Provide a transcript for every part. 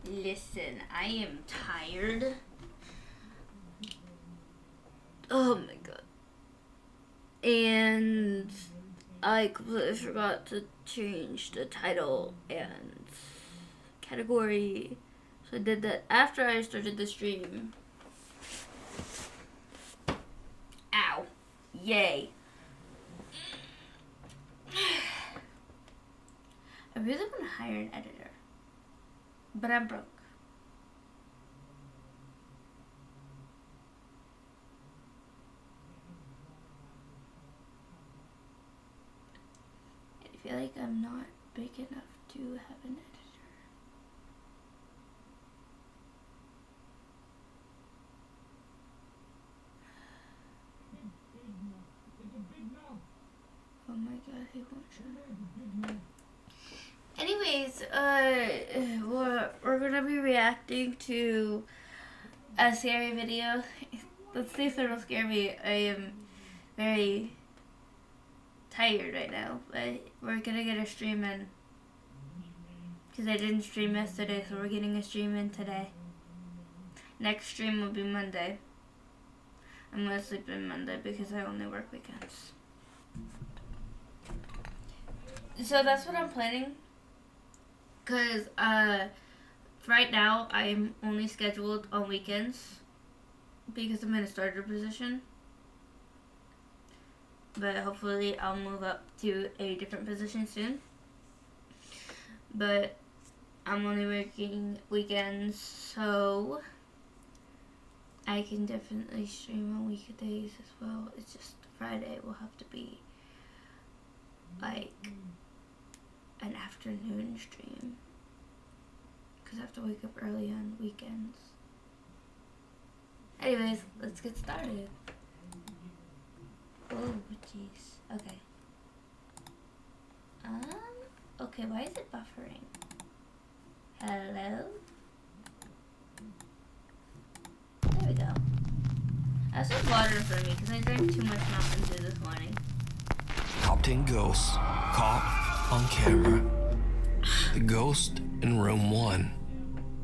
Listen, I am tired. Oh my god. And I completely forgot to change the title and category. So I did that after I started the stream. Ow. Yay. I really want to hire an editor, but I'm broke. I feel like I'm not big enough to have an editor. Oh my god, he won't shut up. Anyways, we're gonna be reacting to a scary video. Let's see if it'll scare me. I am very tired right now, but we're gonna get a stream in. Because I didn't stream yesterday, so we're getting a stream in today. Next stream will be Monday. I'm gonna sleep in Monday because I only work weekends. So that's what I'm planning. Because right now I'm only scheduled on weekends because I'm in a starter position. But hopefully I'll move up to a different position soon. But I'm only working weekends, so I can definitely stream on weekdays as well. It's just Friday will have to be like an afternoon stream because I have to wake up early on weekends. Anyways, let's get started. Oh jeez. Okay. Okay, why is it buffering? Hello? There we go. I have some water for me because I drank too much Mountain Dew this morning. Top 10 ghosts caught on camera. The ghost in room 1.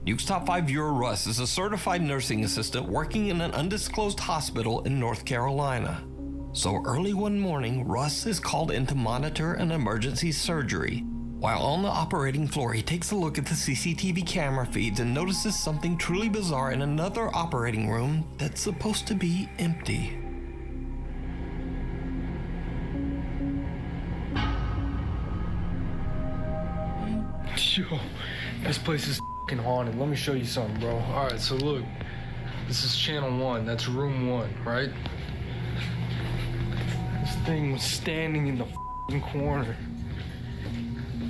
Nuke's top 5 viewer Russ is a certified nursing assistant working in an undisclosed hospital in North Carolina. So early one morning, Russ is called in to monitor an emergency surgery. While on the operating floor, he takes a look at the CCTV camera feeds and notices something truly bizarre in another operating room that's supposed to be empty. Yo, this place is f***ing haunted. Let me show you something, bro. Alright, so look. This is channel 1. That's room 1, right? This thing was standing in the f***ing corner.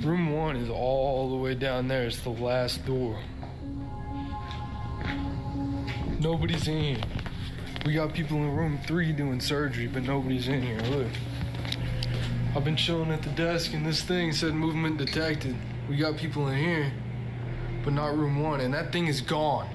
Room 1 is all the way down there. It's the last door. Nobody's in here. We got people in room 3 doing surgery, but nobody's in here. Look. I've been chilling at the desk and this thing said movement detected. We got people in here, but not room 1, and that thing is gone.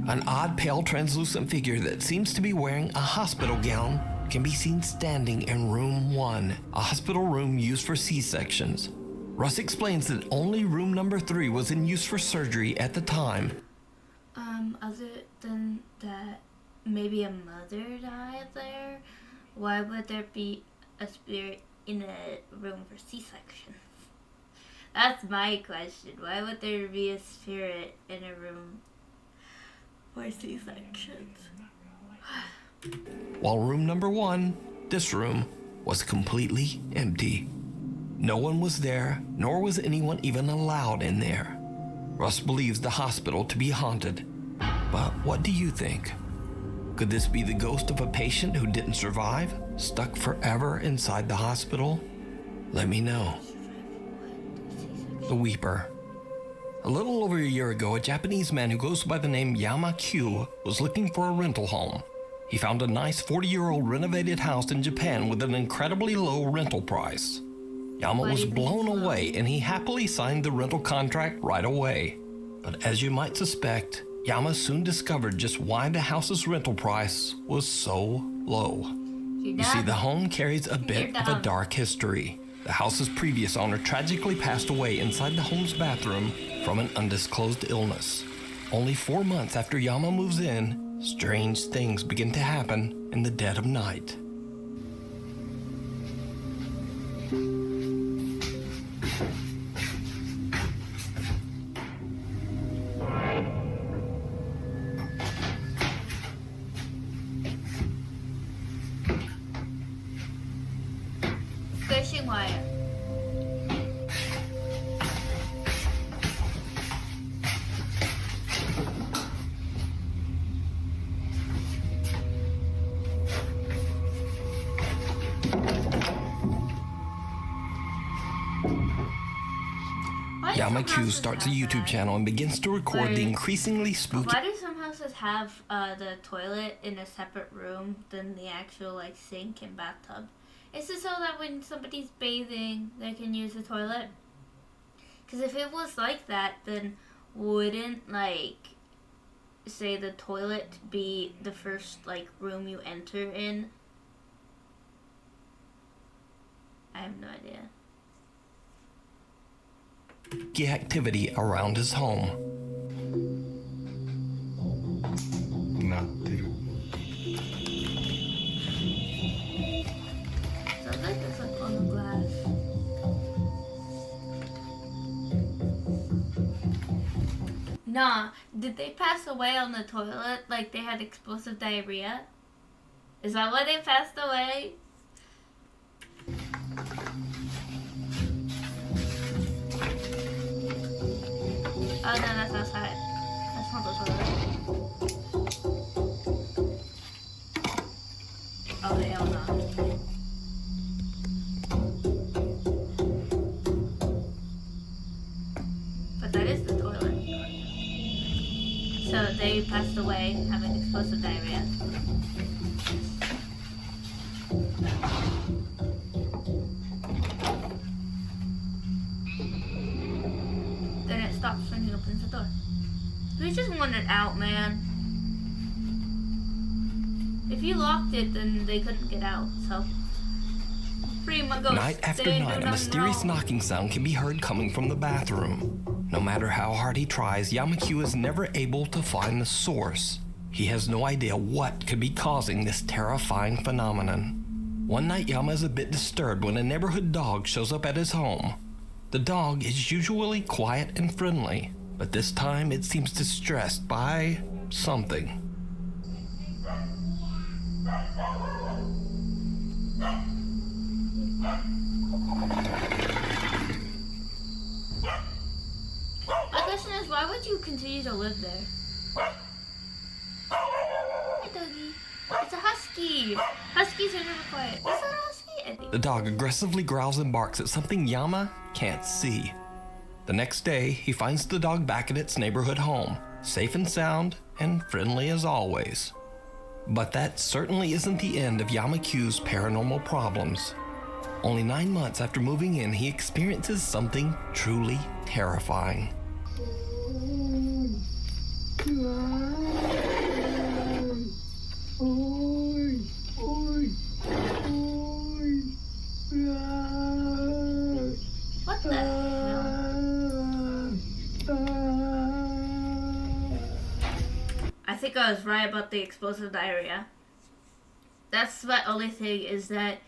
An odd, pale, translucent figure that seems to be wearing a hospital gown can be seen standing in room 1, a hospital room used for C-sections. Russ explains that only room number 3 was in use for surgery at the time. Other than that, maybe a mother died there? Why would there be a spirit in a room for C-sections? That's my question. Why would there be a spirit in a room for C-sections? While room number 1, this room, was completely empty. No one was there, nor was anyone even allowed in there. Russ believes the hospital to be haunted. But what do you think? Could this be the ghost of a patient who didn't survive, stuck forever inside the hospital? Let me know. The Weeper. A little over a year ago, a Japanese man who goes by the name Yama Q was looking for a rental home. He found a nice 40-year-old renovated house in Japan with an incredibly low rental price. Yama was blown away and he happily signed the rental contract right away. But as you might suspect, Yama soon discovered just why the house's rental price was so low. You see, the home carries a bit of a dark history. The house's previous owner tragically passed away inside the home's bathroom from an undisclosed illness. Only 4 months after Yama moves in, strange things begin to happen in the dead of night. Fishing wire. Yama Q starts a YouTube channel and begins to record the increasingly spooky. Why do some houses have the toilet in a separate room than the actual like sink and bathtub? Is it so that when somebody's bathing, they can use the toilet? Because if it was like that, then wouldn't like say the toilet be the first like room you enter in? I have no idea. Activity around his home. Sounds like it's like on the glass. Nah, did they pass away on the toilet like they had explosive diarrhea? Is that why they passed away? Oh no, that's outside. That's not the toilet. Oh hell no. But that is the toilet. So they passed away having explosive diarrhea. Then it stops when he opens the door. We just wanted out, man. If you locked it, then they couldn't get out, so. Free my ghost. Night after They night, do a mysterious wrong. knocking sound can be heard coming from the bathroom. No matter how hard he tries, Yama-Q is never able to find the source. He has no idea what could be causing this terrifying phenomenon. One night, Yama is a bit disturbed when a neighborhood dog shows up at his home. The dog is usually quiet and friendly, but this time it seems distressed by something. My question is, why would you continue to live there? Hey, doggy. It's a husky. Huskies are never quiet. Is that a husky? I think. The dog aggressively growls and barks at something Yama can't see. The next day, he finds the dog back at its neighborhood home, safe and sound and friendly as always. But that certainly isn't the end of Yama-Q's paranormal problems. Only 9 months after moving in, he experiences something truly terrifying. What the hell? I think I was right about the explosive diarrhea. That's the only thing, is that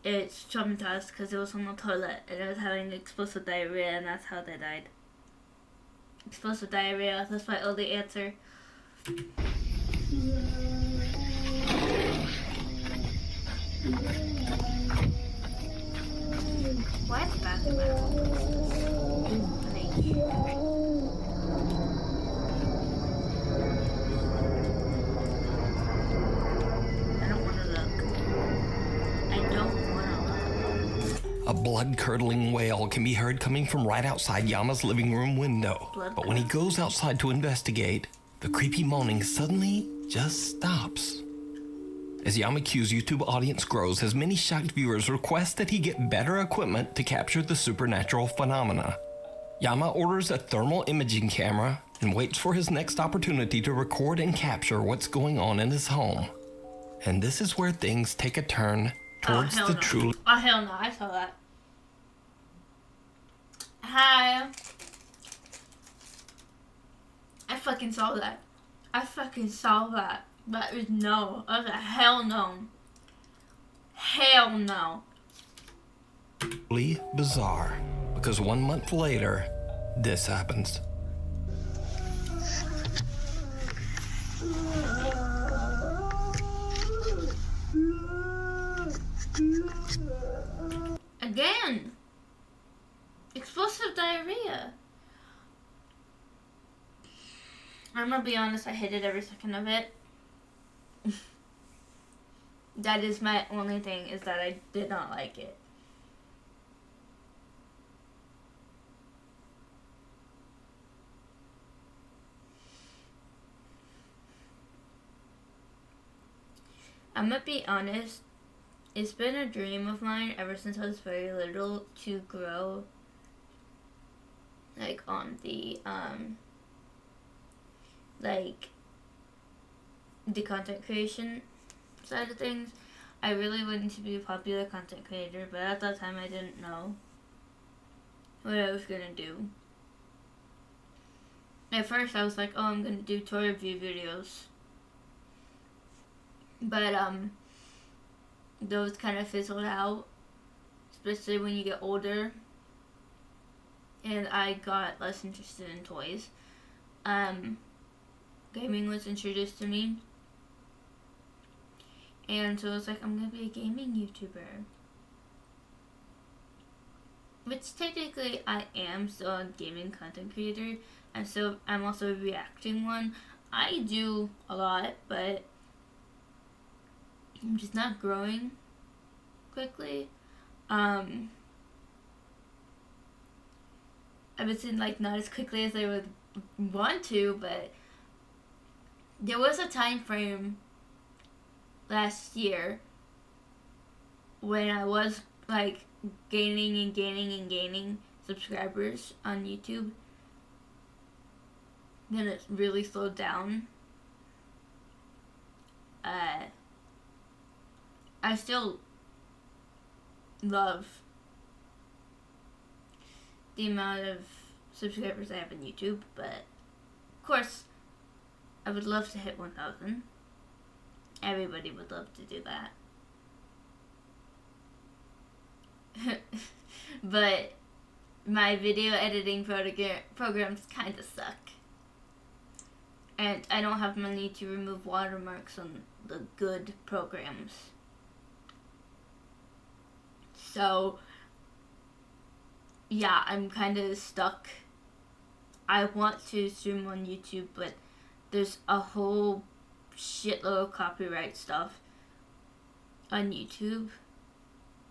it's traumatized because it was on the toilet and it was having explosive diarrhea, and that's how they died. Explosive diarrhea, that's my only answer. Why is the bathroom at all places? I don't want to look. I don't want to look. A blood-curdling wail can be heard coming from right outside Yama's living room window. But when he goes outside to investigate, the creepy moaning suddenly just stops. As Yama-Q's YouTube audience grows, his many shocked viewers request that he get better equipment to capture the supernatural phenomena. Yama orders a thermal imaging camera and waits for his next opportunity to record and capture what's going on in his home. And this is where things take a turn towards hell the no. truly... Oh hell no, I saw that. Hi. I fucking saw that. I fucking saw that. That was no. I was like, hell no. Hell no. Really bizarre, because 1 month later, this happens. Again. Explosive diarrhea. I'm gonna be honest, I hated every second of it. That is my only thing, is that I did not like it. I'm gonna be honest, it's been a dream of mine ever since I was very little to grow, like, on the, like, the content creation side of things. I really wanted to be a popular content creator, but at that time I didn't know what I was gonna do. At first I was like, oh, I'm gonna do toy review videos. But, those kind of fizzled out, especially when you get older. And I got less interested in toys. Gaming was introduced to me. And so I was like, I'm gonna be a gaming YouTuber. Which technically I am still a gaming content creator. And so I'm also a reacting one. I do a lot, but I'm just not growing quickly. I would say, like, not as quickly as I would want to, but there was a time frame last year when I was, like, gaining subscribers on YouTube. Then it really slowed down. I still love the amount of subscribers I have on YouTube, but of course, I would love to hit 1,000. Everybody would love to do that. But my video editing programs kind of suck. And I don't have money to remove watermarks on the good programs. So, yeah, I'm kind of stuck. I want to stream on YouTube, but there's a whole shitload of copyright stuff on YouTube.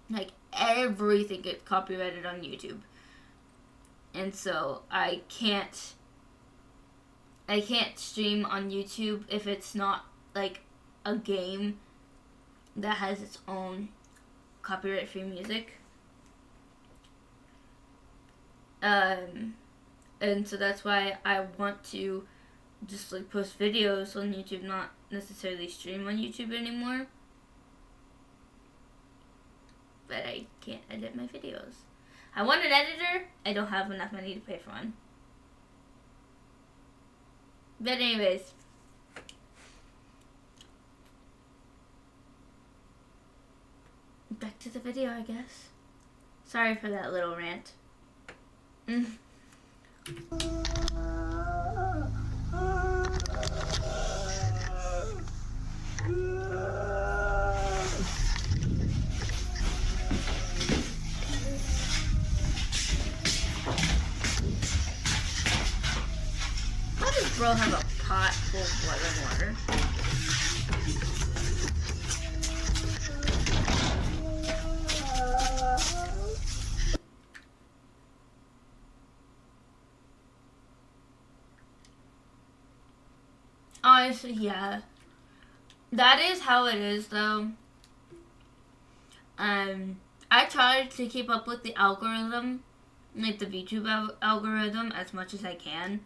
Like, everything gets copyrighted on YouTube. And so I can't stream on YouTube if it's not, like, a game that has its own copyright-free music. And so that's why I want to just, like, post videos on YouTube, not necessarily stream on YouTube anymore. But I can't edit my videos. I want an editor. I don't have enough money to pay for one. But anyways. Back to the video, I guess. Sorry for that little rant. How does bro have a pot full of boiling water? Honestly, yeah. That is how it is, though. I try to keep up with the algorithm, like the YouTube algorithm, as much as I can.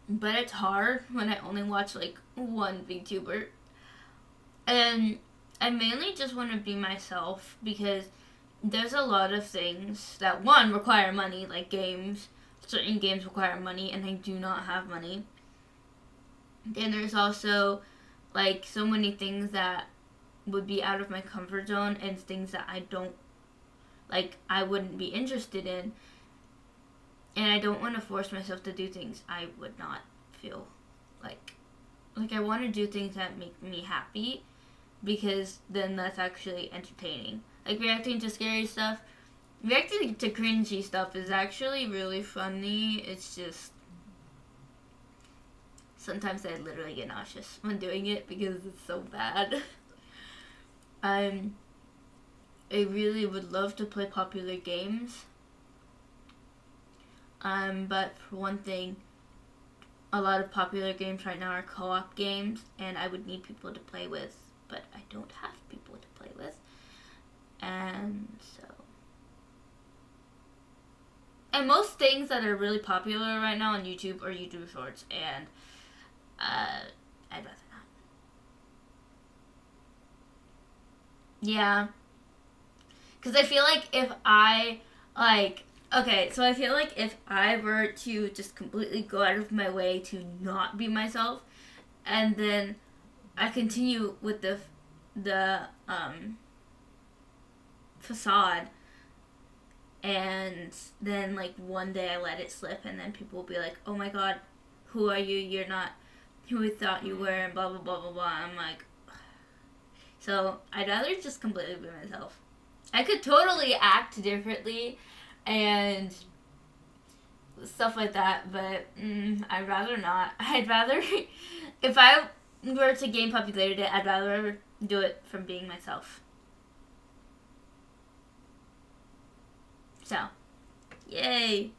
But it's hard when I only watch, like, one VTuber. And I mainly just want to be myself, because there's a lot of things that, one, require money, like games, certain games require money, and I do not have money. And there's also, like, so many things that would be out of my comfort zone and things that I don't, like, I wouldn't be interested in. And I don't want to force myself to do things I would not feel like I want to do things that make me happy, because then that's actually entertaining. Like, reacting to scary stuff, reacting to cringy stuff is actually really funny. It's just, sometimes I literally get nauseous when doing it because it's so bad. I really would love to play popular games. But for one thing, a lot of popular games right now are co-op games, and I would need people to play with, but I don't have people to play with. And so, and most things that are really popular right now on YouTube are YouTube Shorts, and I'd rather not. Yeah, because I feel like if I, like, okay, so I feel like if I were to just completely go out of my way to not be myself, and then I continue with the facade, and then, like, one day I let it slip, and then people will be like, oh my god, who are you? You're not who we thought you were, and blah, blah, blah, blah, blah. I'm like, so I'd rather just completely be myself. I could totally act differently and stuff like that, but I'd rather not. I'd rather, if I were to gain popularity, I'd rather do it from being myself. So, yay.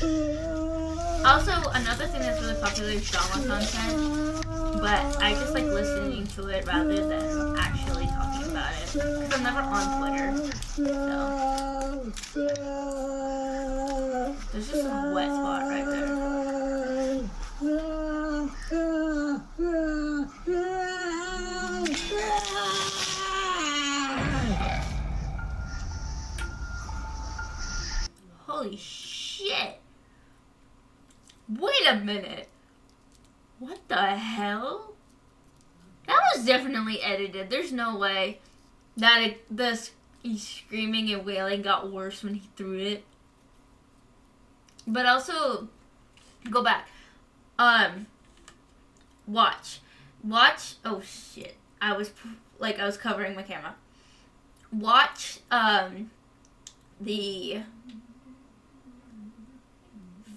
Also, another thing that's really popular is drama content, but I just like listening to it rather than actually talking about it, because I'm never on Twitter, so. There's just a wet spot right there. Holy shit! Wait a minute! What the hell? That was definitely edited. There's no way that the screaming and wailing got worse when he threw it. But also, go back. Watch. Oh shit! I was covering my camera. Watch the.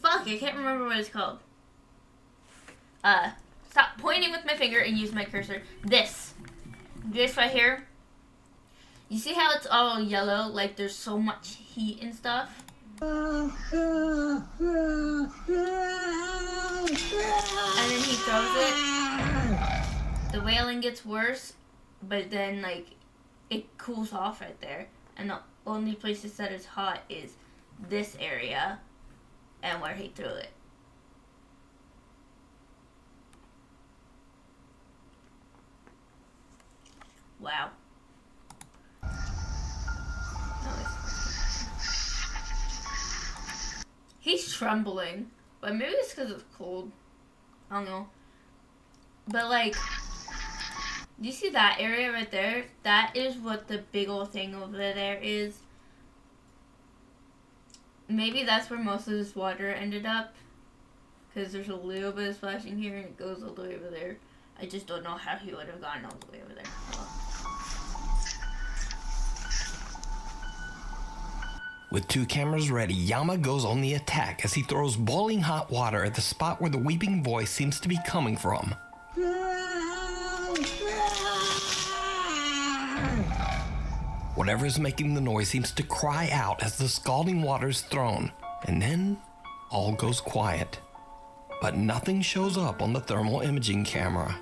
Fuck! I can't remember what it's called. Stop pointing with my finger and use my cursor. This right here. You see how it's all yellow? Like there's so much heat and stuff. And then he throws it. The wailing gets worse, but then like it cools off right there. And the only places that it's hot is this area and where he threw it. Wow. He's trembling, but maybe it's because it's cold. I don't know. But like, do you see that area right there? That is what the big old thing over there is. Maybe that's where most of this water ended up. Because there's a little bit of splashing here and it goes all the way over there. I just don't know how he would have gotten all the way over there. Well. With 2 cameras ready, Yama goes on the attack as he throws boiling hot water at the spot where the weeping voice seems to be coming from. Whatever is making the noise seems to cry out as the scalding water is thrown, and then all goes quiet. But nothing shows up on the thermal imaging camera.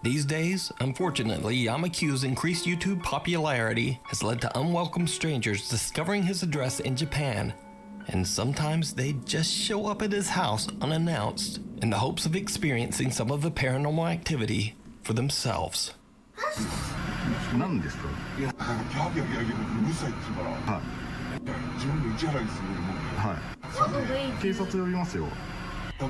These days, unfortunately, Yamaku's increased YouTube popularity has led to unwelcome strangers discovering his address in Japan, and sometimes they just show up at his house unannounced in the hopes of experiencing some of the paranormal activity for themselves. なんですか。いや、ギャーギャーギャーギャーうるさいっつうから、はい。自分の市原に住んでるもんで、は All the way. い警察呼びますよ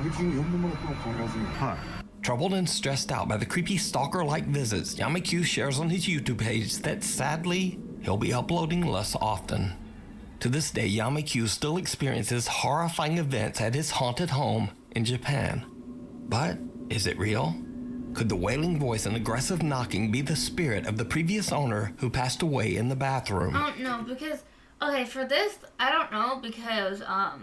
別に呼んでもらっても構いませんよ。はい Troubled and stressed out by the creepy stalker-like visits, Yamaqu shares on his YouTube page that sadly, he'll be uploading less often. To this day, Yamaqu still experiences horrifying events at his haunted home in Japan. But is it real? Could the wailing voice and aggressive knocking be the spirit of the previous owner who passed away in the bathroom? I don't know because for this I don't know because I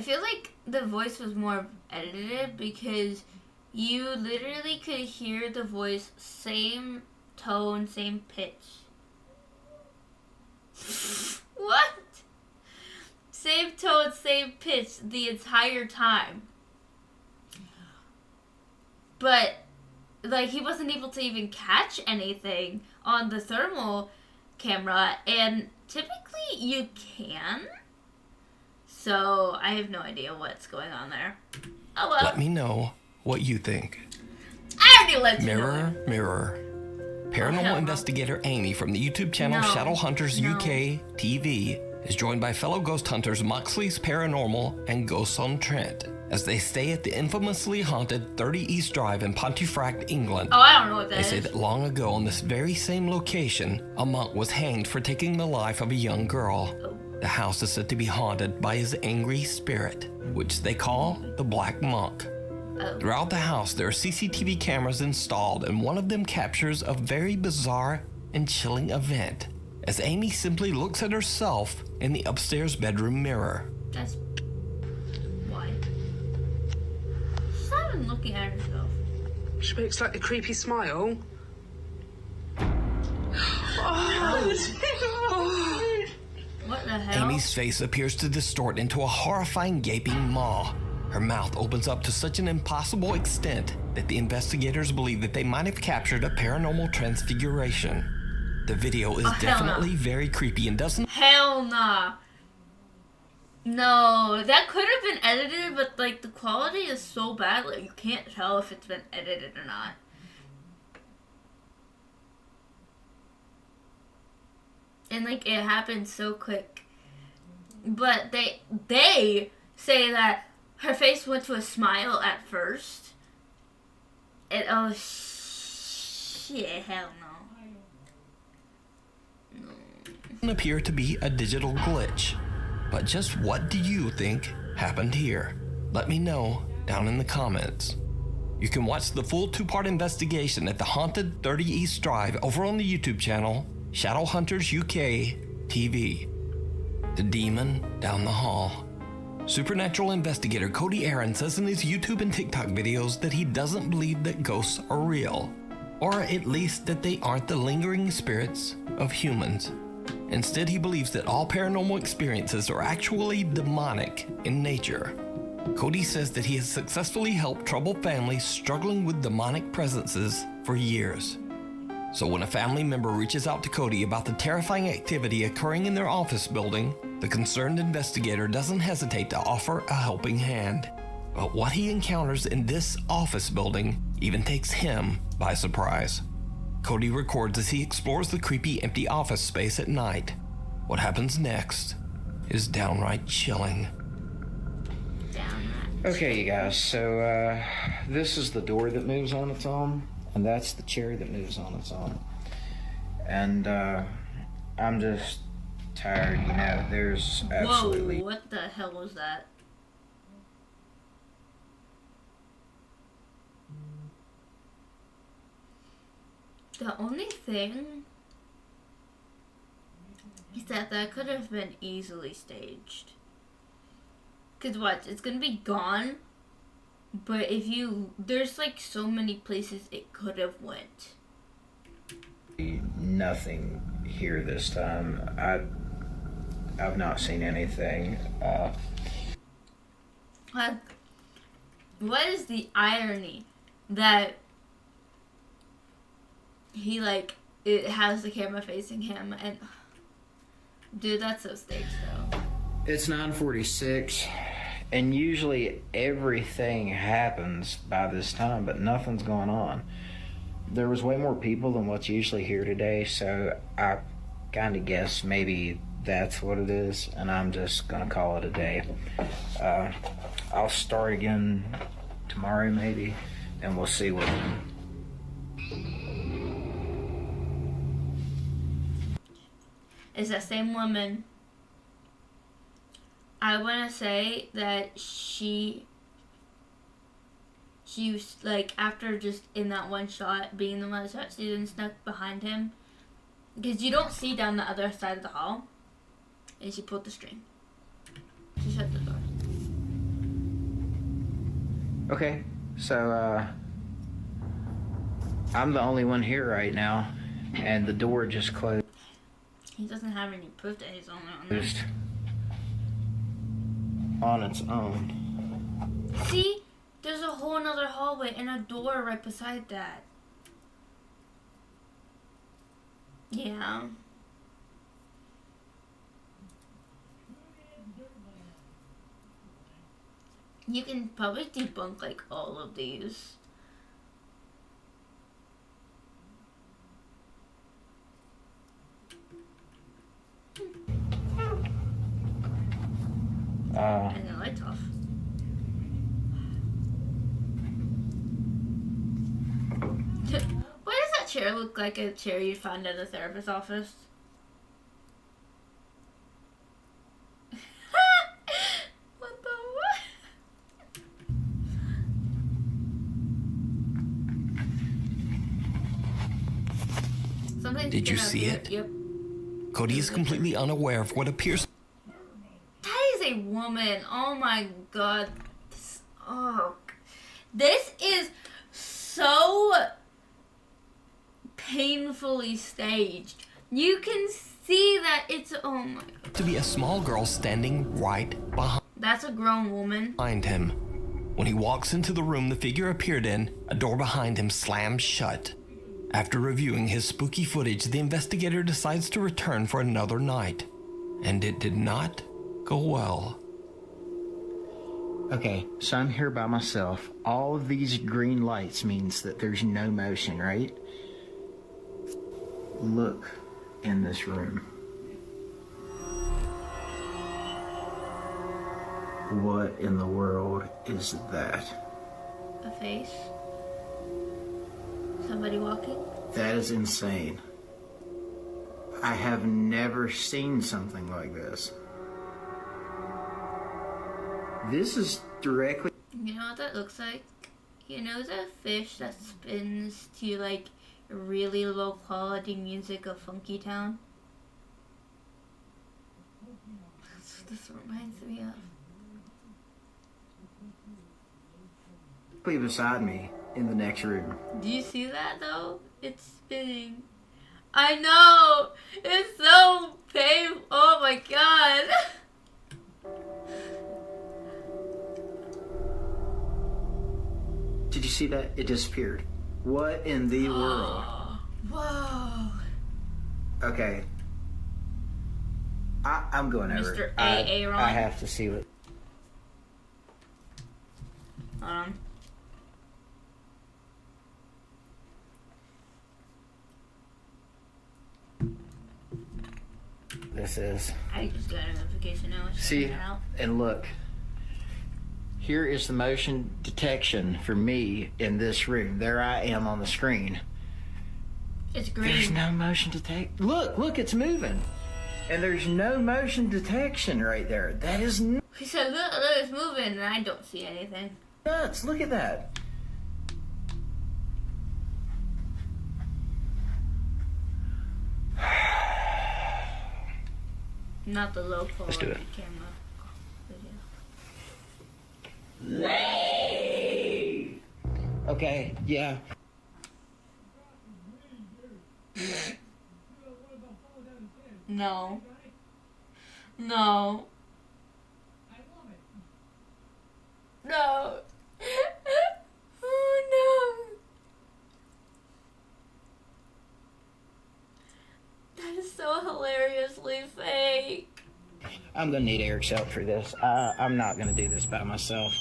feel like the voice was more edited because you literally could hear the voice same tone, same pitch. What? Same tone, same pitch the entire time. But like he wasn't able to even catch anything on the thermal camera, and typically you can. So I have no idea what's going on there. Oh well. Let me know what you think. I already let you know. Mirror, mirror. Paranormal hell no. investigator Amy from the YouTube channel No. Shadow Hunters No. UK TV is joined by fellow ghost hunters Moxley's Paranormal and Ghosts on Trent as they stay at the infamously haunted 30 East Drive in Pontefract, England. Oh, I don't know what that They say is. that long ago on this very same location, a monk was hanged for taking the life of a young girl. The house is said to be haunted by his angry spirit, which they call the Black Monk. Oh. Throughout the house, there are CCTV cameras installed, and one of them captures a very bizarre and chilling event as Amy simply looks at herself in the upstairs bedroom mirror. That's why. She's not even looking at herself. She makes like a creepy smile. What the hell? Amy's face appears to distort into a horrifying gaping maw. Her mouth opens up to such an impossible extent that the investigators believe that they might have captured a paranormal transfiguration. The video is Oh, hell no. definitely very creepy and doesn't Hell nah. No, that could have been edited, but like the quality is so bad, like you can't tell if it's been edited or not. And like it happened so quick. But they say that her face went to a smile at first. And oh shit, hell no. appear to be a digital glitch. But just what do you think happened here? Let me know down in the comments. You can watch the full 2-part investigation at the haunted 30 East Drive over on the YouTube channel Shadow Hunters UK TV. The demon down the hall. Supernatural investigator Cody Aaron says in his YouTube and TikTok videos that he doesn't believe that ghosts are real, or at least that they aren't the lingering spirits of humans. Instead, he believes that all paranormal experiences are actually demonic in nature. Cody says that he has successfully helped troubled families struggling with demonic presences for years. So when a family member reaches out to Cody about the terrifying activity occurring in their office building, the concerned investigator doesn't hesitate to offer a helping hand. But what he encounters in this office building even takes him by surprise. Cody records as he explores the creepy empty office space at night. What happens next is downright chilling. Okay, you guys, so this is the door that moves on its own, and that's the chair that moves on its own. And I'm just tired, you know, there's absolutely... Whoa, what the hell was that? The only thing is that could have been easily staged. Cause what? It's gonna be gone. But if there's like so many places it could have went. Nothing here this time. I've not seen anything. What is the irony that he it has the camera facing him and dude, that's so staged though. It's 9:46, and usually everything happens by this time, but nothing's going on. There was way more people than what's usually here today, so I kind of guess maybe that's what it is, and I'm just gonna call it a day. I'll start again tomorrow maybe, and we'll see what. It's that same woman. I want to say that she was like, after just in that one shot, being the one that shot, she then snuck behind him. Because you don't see down the other side of the hall. And she pulled the string. She shut the door. Okay, so I'm the only one here right now, and the door just closed. He doesn't have any proof that he's the only one there. On its own. See? There's a whole nother hallway and a door right beside that. Yeah. You can probably debunk like all of these. And the light's off. Why does that chair look like a chair you'd find at a therapist's office? What the what? Something's Did you been up see here. it? Yep. Cody is completely unaware of what appears That is a woman. Oh my god. This is so painfully staged. You can see that it's, oh my god. to be a small girl standing right That's a grown woman. behind him. When he walks into the room the figure appeared in, a door behind him slams shut. After reviewing his spooky footage, the investigator decides to return for another night. And it did not go well. Okay, so I'm here by myself. All of these green lights means that there's no motion, right? Look in this room. What in the world is that? A face. Somebody walking. That is insane. I have never seen something like this. This is directly... You know what that looks like? You know the fish that spins to like really low quality music of Funky Town? That's what this reminds me of. beside me in the next room. Do you see that though? It's spinning. I know! It's so painful. Oh my god. Did you see that? It disappeared. What in the world? Whoa. Okay. I'm going over. Mr. it. Aaron. I have to see what. This is. I just got a notification now. It's See, out. and look. Here is the motion detection for me in this room. There I am on the screen. It's green. There's no motion detect. Look, it's moving. And there's no motion detection right there. That is He said, look, it's moving, and I don't see anything. nuts. Look at that. Not the low quality Let's do it. camera video. Okay, yeah. No. No. No. Oh no. That is so hilariously fake. I'm gonna need Eric's help for this. I'm not gonna do this by myself.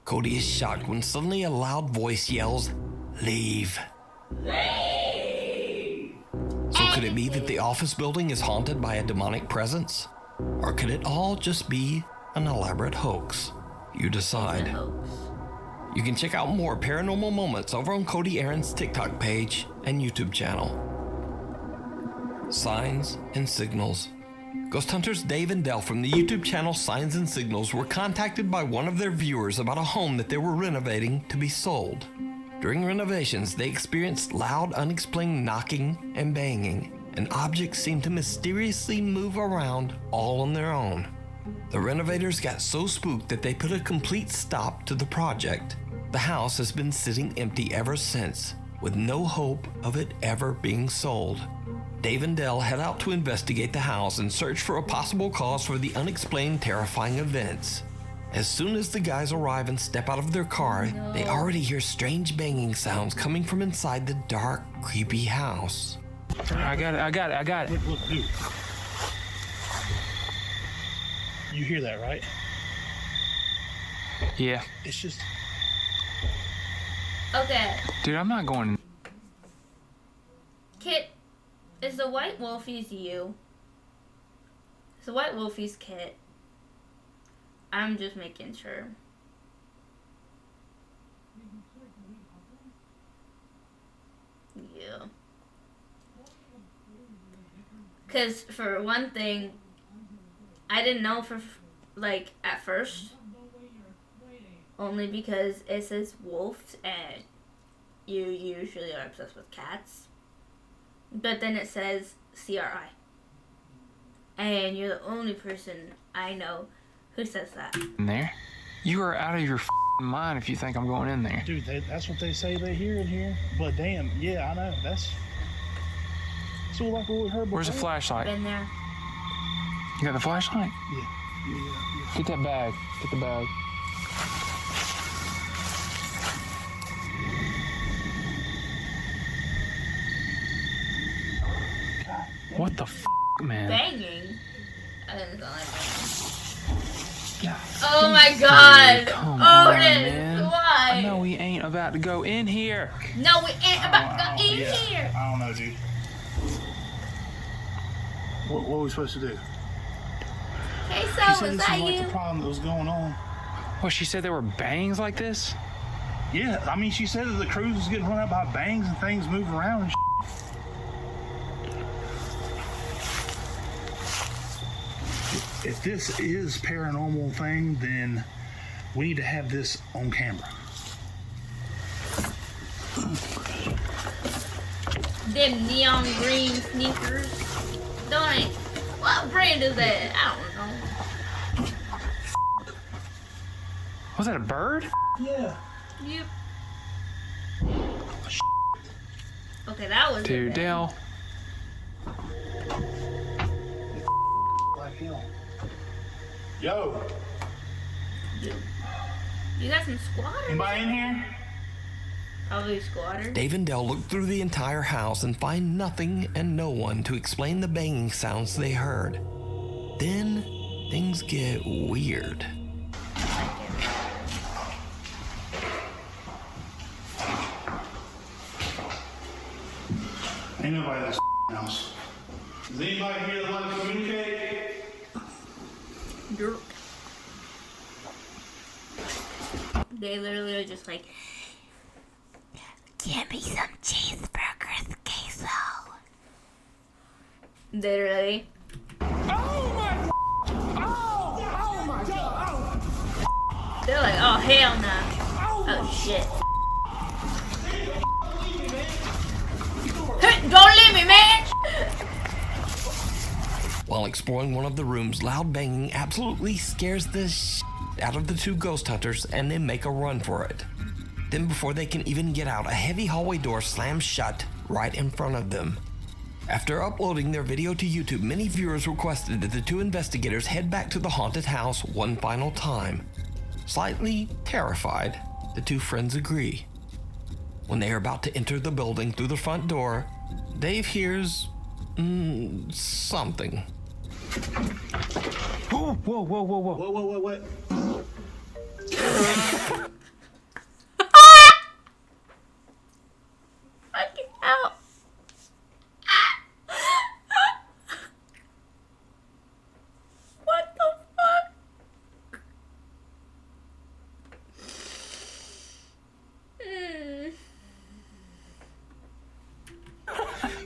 Cody is shocked when suddenly a loud voice yells, "Leave." So could Could it be that the office building is haunted by a demonic presence? Or could it all just be an elaborate hoax? You decide. You can check out more paranormal moments over on Cody Aaron's TikTok page and YouTube channel. Signs and Signals. Ghost hunters Dave and Dell from the YouTube channel Signs and Signals were contacted by one of their viewers about a home that they were renovating to be sold. During renovations, they experienced loud, unexplained knocking and banging, and objects seemed to mysteriously move around all on their own. The renovators got so spooked that they put a complete stop to the project. The house has been sitting empty ever since, with no hope of it ever being sold. Dave and Dell head out to investigate the house and search for a possible cause for the unexplained terrifying events. As soon as the guys arrive and step out of their car, they already hear strange banging sounds coming from inside the dark, creepy house. I got it. Look, dude. You hear that, right? Yeah. It's just... Okay. Dude, I'm not going... Kit, is the white wolfies you? Is the white wolfies Kit? I'm just making sure. Yeah. Because for one thing, I didn't know for, like, at first. Only because it says wolf and you usually are obsessed with cats. But then it says CRI. And you're the only person I know who says that. In there? You are out of your mind if you think I'm going in there. Dude, that's what they say they hear in here. But damn, yeah, I know. That's so like what we heard before. Where's the flashlight? Been there. You got the flashlight? Yeah. Get that bag. Get the bag. What the man? Banging? I didn't sound like banging. Yeah. Oh my god! Come on, Otis, man. why? No, we ain't about to go in here. No, we ain't about to go in Yeah. here. I don't know, dude. What were we supposed to do? Hey, She so said was this that was like you? the problem that was going on. Well, she said there were bangs like this? Yeah, I mean, she said that the cruise was getting run up by bangs and things moving around and shit. If this is paranormal thing, then we need to have this on camera. Them neon green sneakers. Don't it? What brand is that? I don't know. Was that a bird? Yeah. Yep. Okay, that was Dude, it. Dale. Like him. Yo, You got some squatters? anybody in here? Probably squatters. Dave and Dell look through the entire house and find nothing and no one to explain the banging sounds they heard. Then things get weird. Ain't nobody in this house. Is anybody here that like to communicate? Dirt. They literally are just like, give me some cheeseburgers, queso. Literally. They're like, oh hell no. Oh shit. Hey, don't leave me, man! While exploring one of the rooms, loud banging absolutely scares the shit out of the two ghost hunters and they make a run for it. Then before they can even get out, a heavy hallway door slams shut right in front of them. After uploading their video to YouTube, many viewers requested that the two investigators head back to the haunted house one final time. Slightly terrified, the two friends agree. When they are about to enter the building through the front door, Dave hears something. Whoa, whoa, whoa, whoa, whoa. What? Fucking hell.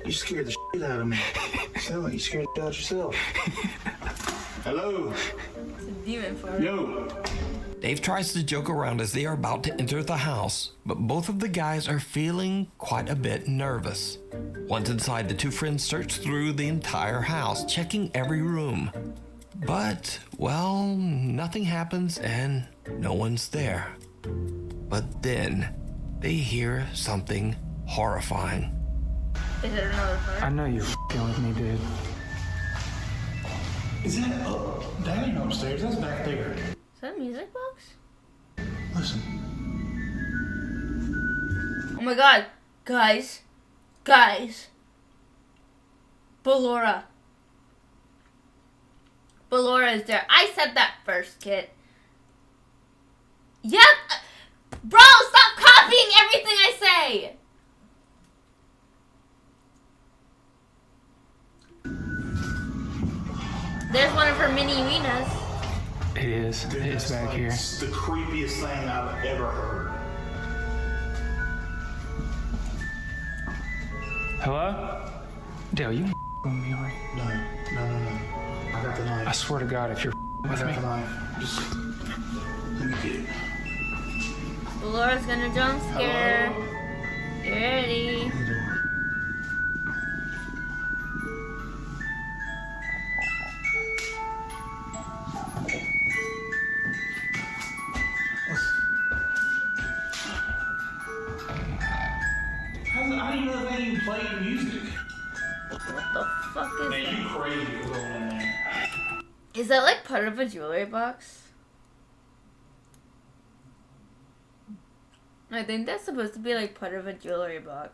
You scared the shit out of me. Sound like you scared the shit out yourself. Hello? It's a demon for Yo. Dave tries to joke around as they are about to enter the house, but both of the guys are feeling quite a bit nervous. Once inside, the two friends search through the entire house, checking every room. But, well, nothing happens and no one's there. But then, they hear something horrifying. Is it another part? I know you're f***ing with me, dude. Is that up? That ain't upstairs. That's back there. Is that a music box? Listen. Oh my god. Guys. Guys. Ballora. Ballora is there. I said that first, kid. Yep. Bro, stop copying everything I say. There's one of her mini arenas. It is. It's back here. It's the creepiest thing I've ever heard. Hello? Dale, you with me, are you? No. I got the knife. I swear to God, if you're I with got me. the knife. Just let me get it. Ballora's gonna jump scare. Get ready. I didn't know that you played music. What the fuck is Man, that? you crazy for going in there. Is that like part of a jewelry box? I think that's supposed to be like part of a jewelry box.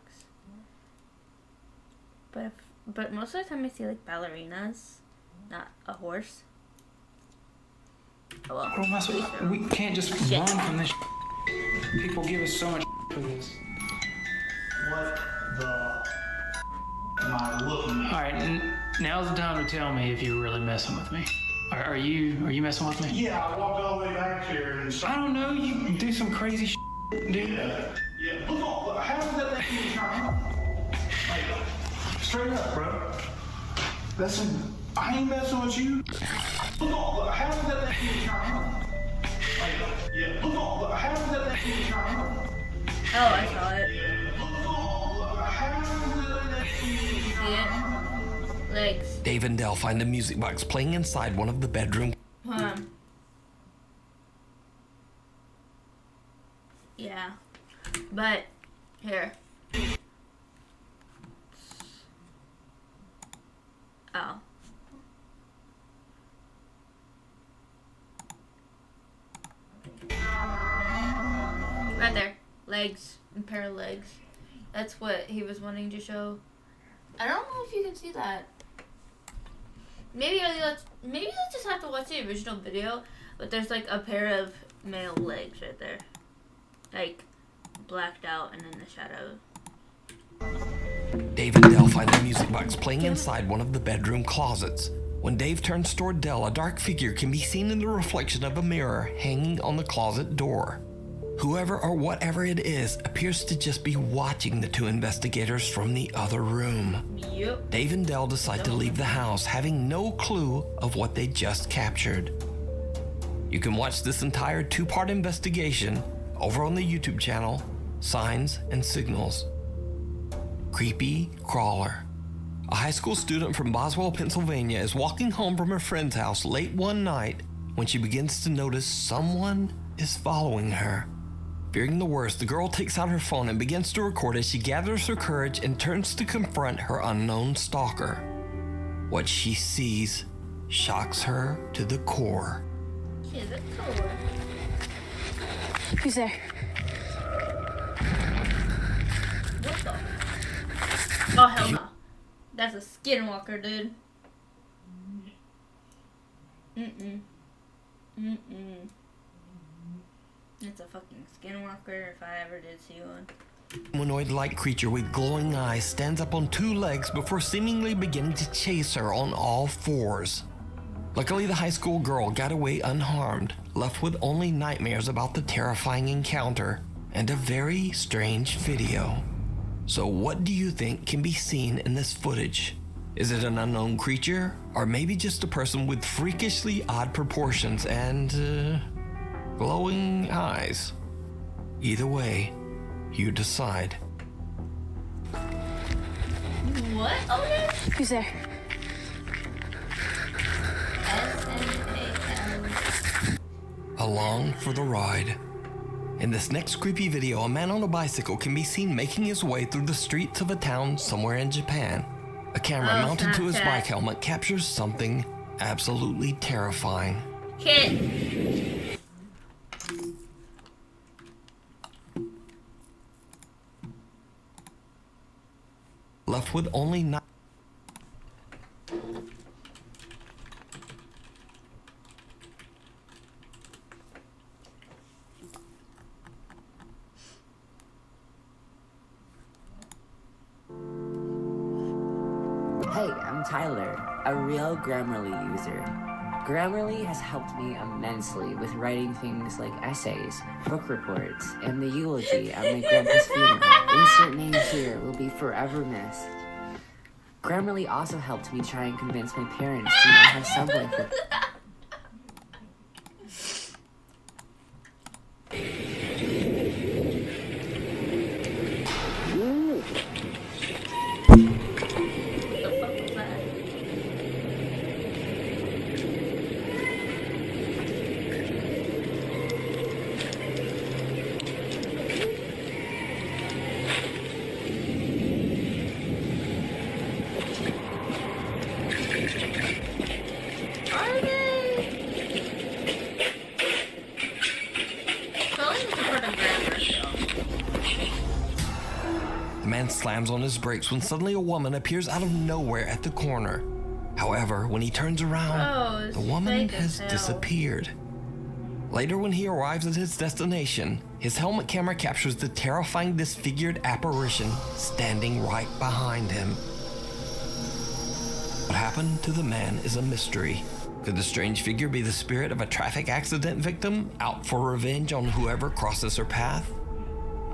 But most of the time I see like ballerinas, not a horse. Oh well. What am I supposed to- We can't just run from this. People give us so much for this. What the am I looking at? All right, now's the time to tell me if you're really messing with me. Are you messing with me? Yeah, I walked all the way back here and I don't know. You do some crazy dude. yeah. Look, how did that thing even turn on? Like, straight up, bro. I ain't messing with you. Look, how did that thing even turn on? Like, look, how did that thing even turn on? Oh, I saw it. See it? Legs. Dave and Dell find a music box playing inside one of the bedroom. Hold on. Yeah. But, here. Oh. Right there. Legs. A pair of legs. That's what he was wanting to show. I don't know if you can see that. Maybe let's just have to watch the original video, but there's like a pair of male legs right there. Like blacked out and in the shadow. Dave and Dell find the music box playing inside one of the bedroom closets. When Dave turns toward Dell, a dark figure can be seen in the reflection of a mirror hanging on the closet door. Whoever or whatever it is appears to just be watching the two investigators from the other room. Yep. Dave and Dell decide to leave the house, having no clue of what they just captured. You can watch this entire two-part investigation over on the YouTube channel, Signs and Signals. Creepy Crawler. A high school student from Boswell, Pennsylvania is walking home from her friend's house late one night when she begins to notice someone is following her. Fearing the worst, the girl takes out her phone and begins to record as she gathers her courage and turns to confront her unknown stalker. What she sees shocks her to the core. She's a tour. Who's there? What the? Oh hell no. That's a skinwalker, dude. It's a fucking skinwalker if I ever did see one. Humanoid-like creature with glowing eyes stands up on two legs before seemingly beginning to chase her on all fours. Luckily, the high school girl got away unharmed, left with only nightmares about the terrifying encounter and a very strange video. So what do you think can be seen in this footage? Is it an unknown creature, or maybe just a person with freakishly odd proportions and glowing eyes? Either way, you decide. What? Okay. Who's there? S-N-A-M. Along for the ride. In this next creepy video, a man on a bicycle can be seen making his way through the streets of a town somewhere in Japan. A camera mounted to his bike helmet captures something absolutely terrifying. Kid. Left with only 9. Hey, I'm Tyler, a real Grammarly user. Grammarly has helped me immensely with writing things like essays, book reports, and the eulogy at my grandpa's funeral. Insert name here will be forever missed. Grammarly also helped me try and convince my parents to not have Subway for... The man slams on his brakes when suddenly a woman appears out of nowhere at the corner. However, when he turns around, the woman has disappeared. Later, when he arrives at his destination, his helmet camera captures the terrifying disfigured apparition standing right behind him. What happened to the man is a mystery. Could the strange figure be the spirit of a traffic accident victim out for revenge on whoever crosses her path?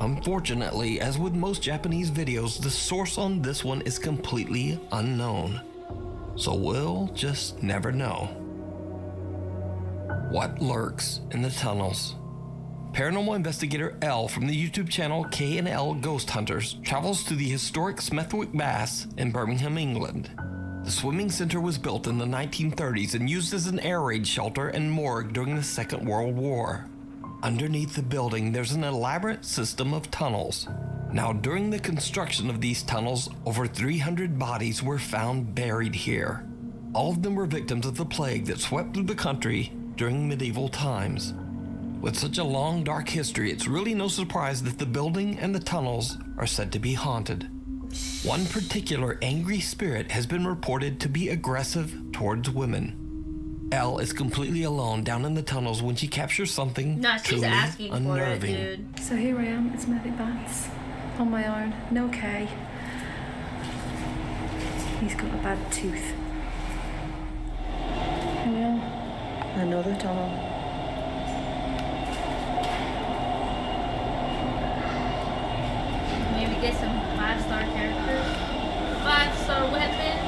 Unfortunately, as with most Japanese videos, the source on this one is completely unknown. So we'll just never know. What lurks in the tunnels? Paranormal investigator L from the YouTube channel K&L Ghost Hunters travels to the historic Smethwick Baths in Birmingham, England. The swimming center was built in the 1930s and used as an air raid shelter and morgue during the Second World War. Underneath the building, there's an elaborate system of tunnels. Now, during the construction of these tunnels, over 300 bodies were found buried here. All of them were victims of the plague that swept through the country during medieval times. With such a long, dark history, it's really no surprise that the building and the tunnels are said to be haunted. One particular angry spirit has been reported to be aggressive towards women. Elle is completely alone down in the tunnels when she captures something truly unnerving. For it, dude. So here I am, it's Smethwick Baths, on my own, no K. He's got a bad tooth. Here we are, another tunnel. Maybe get some 5-star characters, 5-star weapons,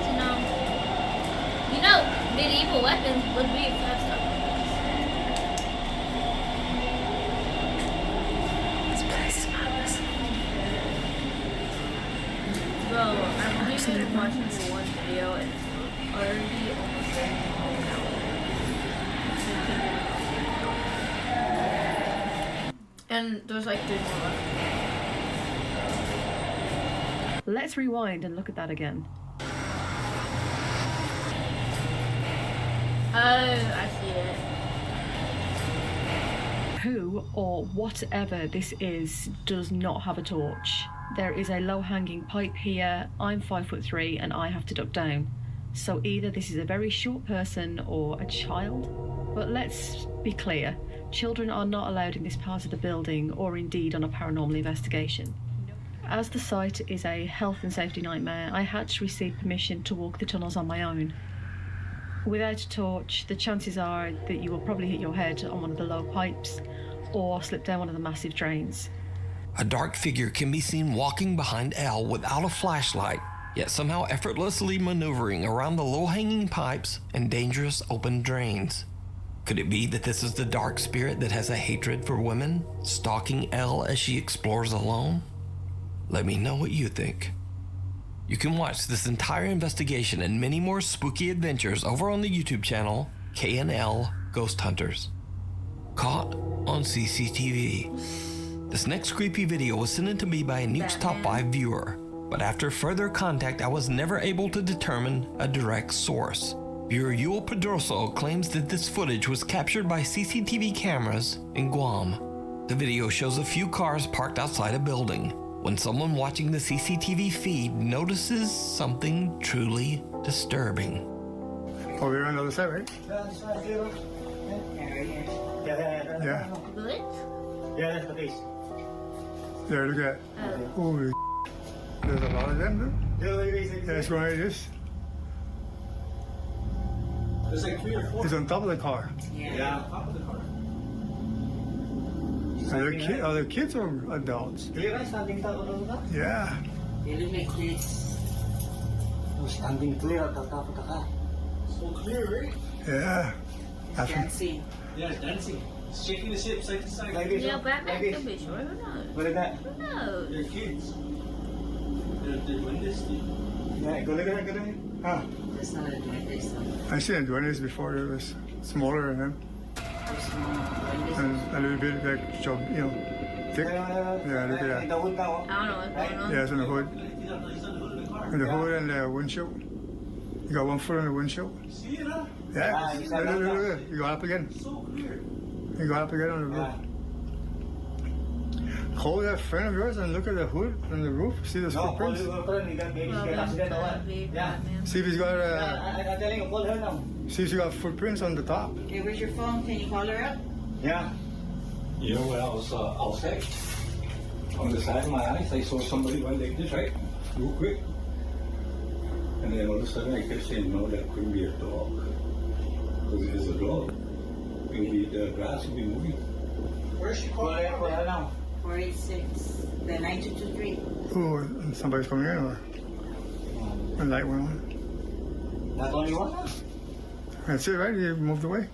you know, medieval weapons would be 5-star weapons. This place is madness. Bro, I'm even watching one video and it's already almost an hour. And there's like 3 more left. Let's rewind and look at that again. Oh, I see it. Who or whatever this is does not have a torch. There is a low-hanging pipe here. I'm 5'3" and I have to duck down. So either this is a very short person or a child. But let's be clear, children are not allowed in this part of the building or indeed on a paranormal investigation. As the site is a health and safety nightmare, I had to receive permission to walk the tunnels on my own. Without a torch, the chances are that you will probably hit your head on one of the low pipes or slip down one of the massive drains. A dark figure can be seen walking behind Elle without a flashlight, yet somehow effortlessly maneuvering around the low-hanging pipes and dangerous open drains. Could it be that this is the dark spirit that has a hatred for women, stalking Elle as she explores alone? Let me know what you think. You can watch this entire investigation and many more spooky adventures over on the YouTube channel K&L Ghost Hunters. Caught on CCTV. This next creepy video was sent in to me by a Nuke's Top 5 viewer, but after further contact I was never able to determine a direct source. Viewer Yul Pedroso claims that this footage was captured by CCTV cameras in Guam. The video shows a few cars parked outside a building when someone watching the CCTV feed notices something truly disturbing. Oh, we're on the other side, right? Yeah. Good? Yeah, that's the case. There, look at that. Holy there's a lot of them, dude. That's right, it is. There's like 3 or 4. He's on top of the car. Yeah, on top of the car. Are they kids or adults? Yeah. They look like kids. Standing clear at the top of the car. So clear, right? Yeah. That's Dancing. Yeah, it's dancing. It's shaking the ship side to side. Like this, Yeah, huh? Batman Like this. could be sure. Who knows? Look at that. Who knows? They're kids. They're doing this thing. Yeah, go look at that. Ah, That's not a this. I seen it doing this before. It was smaller than him. And a little bit like, thick. Yeah, look at that. I don't know what's going on. Yeah, it's on the hood. He's on the hood of the car. On the hood and the windshield. You got one foot on the windshield. See it, huh? Yeah, look. You go up again. So clear. You go up again on the roof. Call that friend of yours and look at the hood on the roof. See the footprints? Well, that's gonna be Batman. See if he's got I'm telling you, call her now. see if he's got footprints on the top. Hey, where's your phone? Can you call her up? Yeah. You know, when I was outside, on the side of my eyes, I saw somebody went like this, right? Real quick. And then all of a sudden I kept saying, no, that couldn't be a dog. Because it is a dog. The grass will be moving. Where's she calling? Call her now. 486. The 9223. Oh, and somebody's coming in or the light went on. That's only one? That's it, right? He moved away.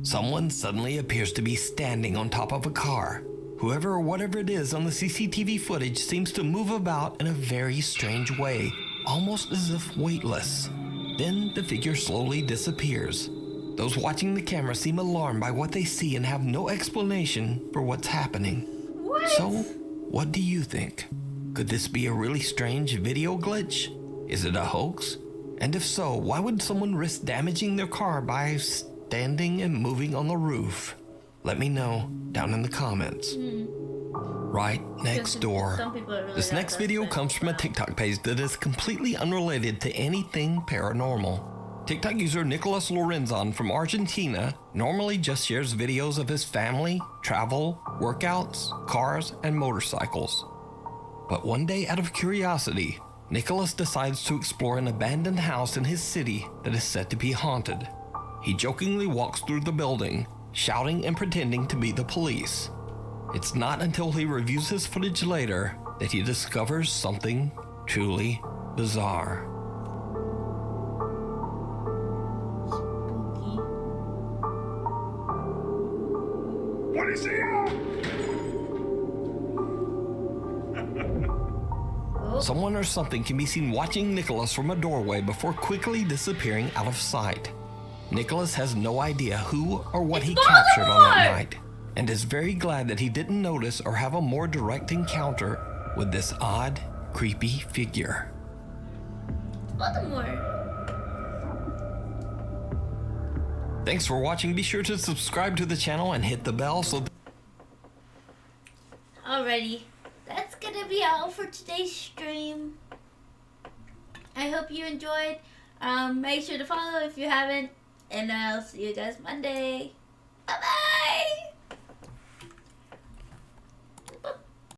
Someone suddenly appears to be standing on top of a car. Whoever or whatever it is on the CCTV footage seems to move about in a very strange way, almost as if weightless. Then the figure slowly disappears. Those watching the camera seem alarmed by what they see and have no explanation for what's happening. What? So, what do you think? Could this be a really strange video glitch? Is it a hoax? And if so, why would someone risk damaging their car by standing and moving on the roof? Let me know down in the comments. Right next door. Some people are really This next video comes from a TikTok page that is completely unrelated to anything paranormal. TikTok user Nicolas Lorenzon from Argentina normally just shares videos of his family, travel, workouts, cars, and motorcycles. But one day, out of curiosity, Nicholas decides to explore an abandoned house in his city that is said to be haunted. He jokingly walks through the building, shouting and pretending to be the police. It's not until he reviews his footage later that he discovers something truly bizarre. What is here? Someone or something can be seen watching Nicholas from a doorway before quickly disappearing out of sight. Nicholas has no idea who or what he captured on that night, and is very glad that he didn't notice or have a more direct encounter with this odd, creepy figure. Baltimore. Thanks for watching. Be sure to subscribe to the channel and hit the bell so Alrighty, that's gonna be all for today's stream. I hope you enjoyed. Make sure to follow if you haven't, and I'll see you guys Monday.